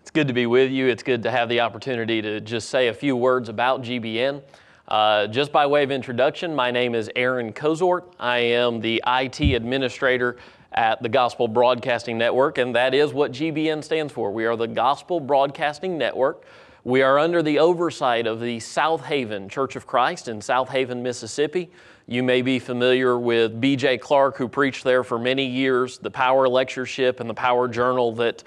It's good to be with you. It's good to have the opportunity to just say a few words about GBN. Just by way of introduction, my name is Aaron Cozort. I am the IT administrator at the Gospel Broadcasting Network, and that is what GBN stands for. We are the Gospel Broadcasting Network. We are under the oversight of the South Haven Church of Christ in South Haven, Mississippi. You may be familiar with B.J. Clark, who preached there for many years, the Power Lectureship and the Power Journal that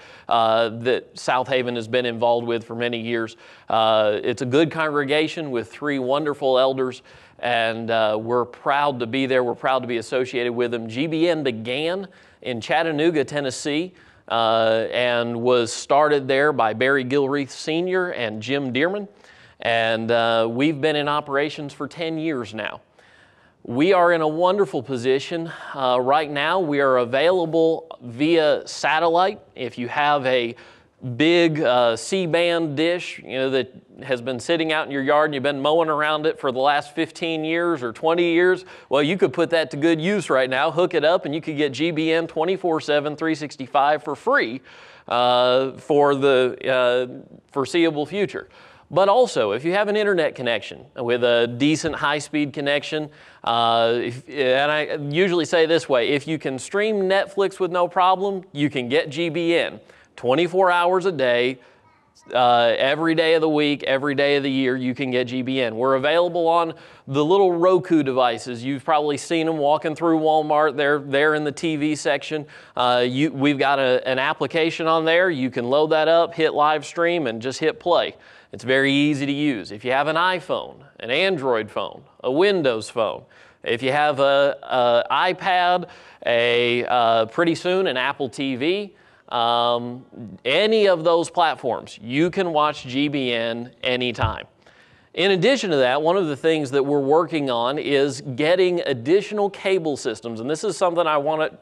South Haven has been involved with for many years. It's a good congregation with three wonderful elders, and we're proud to be there. We're proud to be associated with them. GBN began in Chattanooga, Tennessee, and was started there by Barry Gilreath Sr. and Jim Dearman, and we've been in operations for 10 years now. We are in a wonderful position. Right now, we are available via satellite. If you have a big C-band dish, that has been sitting out in your yard and you've been mowing around it for the last 15 years or 20 years, well, you could put that to good use right now, hook it up, and you could get GBN 24/7, 365 for free for the foreseeable future. But also, if you have an internet connection with a decent high-speed connection, and I usually say this way, if you can stream Netflix with no problem, you can get GBN 24 hours a day, every day of the week, every day of the year, you can get GBN. We're available on the little Roku devices. You've probably seen them walking through Walmart. They're in the TV section. We've got an application on there. You can load that up, hit live stream, and just hit play. It's very easy to use. If you have an iPhone, an Android phone, a Windows phone, if you have an iPad, pretty soon an Apple TV, any of those platforms, you can watch GBN anytime. In addition to that, one of the things that we're working on is getting additional cable systems, and this is something I want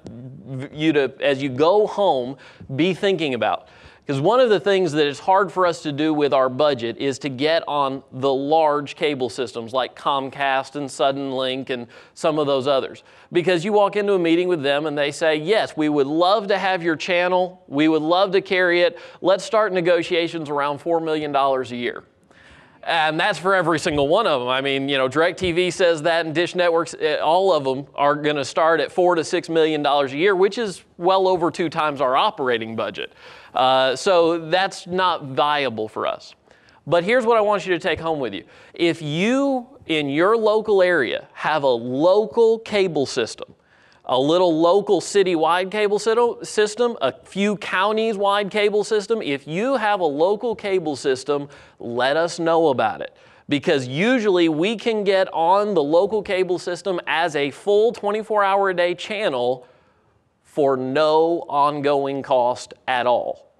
you to, as you go home, be thinking about. Because one of the things that is hard for us to do with our budget is to get on the large cable systems like Comcast and Suddenlink and some of those others. Because you walk into a meeting with them and they say, yes, we would love to have your channel. We would love to carry it. Let's start negotiations around $4 million a year. And that's for every single one of them. I mean, DirecTV says that, and Dish Networks, all of them are going to start at $4 to $6 million a year, which is well over 2 times our operating budget. So that's not viable for us. But here's what I want you to take home with you. If you, in your local area, have a local cable system, a little local city-wide cable system, a few counties-wide cable system, if you have a local cable system, let us know about it. Because usually we can get on the local cable system as a full 24-hour-a-day channel for no ongoing cost at all.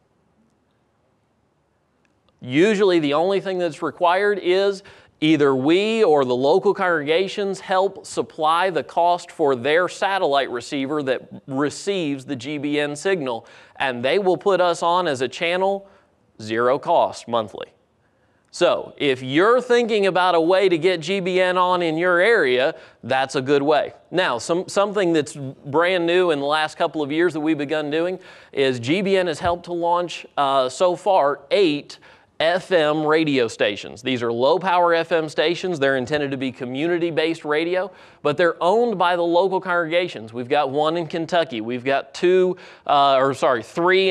Usually the only thing that's required is either we or the local congregations help supply the cost for their satellite receiver that receives the GBN signal, and they will put us on as a channel, 0 cost monthly. So if you're thinking about a way to get GBN on in your area, that's a good way. Now, something that's brand new in the last couple of years that we've begun doing is GBN has helped to launch so far 8 FM radio stations. These are low-power FM stations. They're intended to be community-based radio, but they're owned by the local congregations. We've got one in Kentucky. We've got 3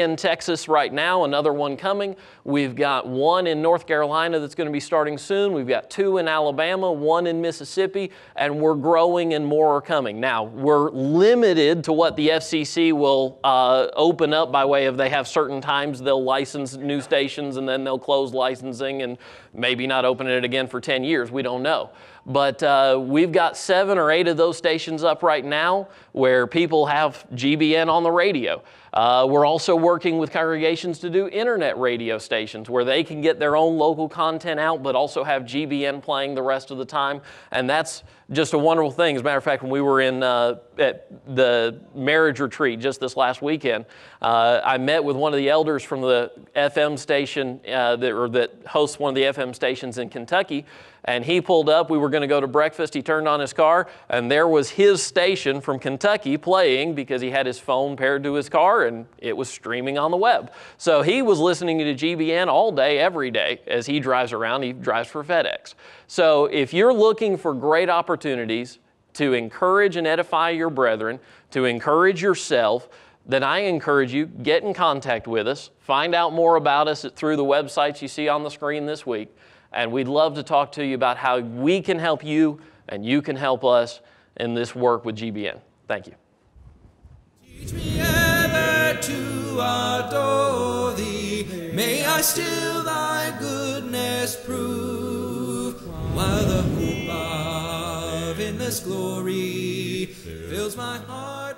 in Texas right now, another one coming. We've got 1 in North Carolina that's going to be starting soon. We've got 2 in Alabama, 1 in Mississippi, and we're growing and more are coming. Now, we're limited to what the FCC will open up by way of they have certain times they'll license new stations and then they'll close licensing and maybe not open it again for 10 years. We don't know. But we've got 7 or 8 of those stations up right now where people have GBN on the radio. We're also working with congregations to do internet radio stations where they can get their own local content out but also have GBN playing the rest of the time. And that's just a wonderful thing. As a matter of fact, when we were at the marriage retreat just this last weekend, I met with one of the elders from the FM station that hosts one of the FM stations in Kentucky, and he pulled up. We were going to go to breakfast. He turned on his car, and there was his station from Kentucky playing because he had his phone paired to his car, and it was streaming on the web. So he was listening to GBN all day, every day, as he drives around. He drives for FedEx. So if you're looking for great opportunities to encourage and edify your brethren, to encourage yourself, then I encourage you, get in contact with us. Find out more about us through the websites you see on the screen this week. And we'd love to talk to you about how we can help you and you can help us in this work with GBN. Thank you. Teach me ever to adore thee. May I still thy goodness prove, while the hope of endless glory fills my heart.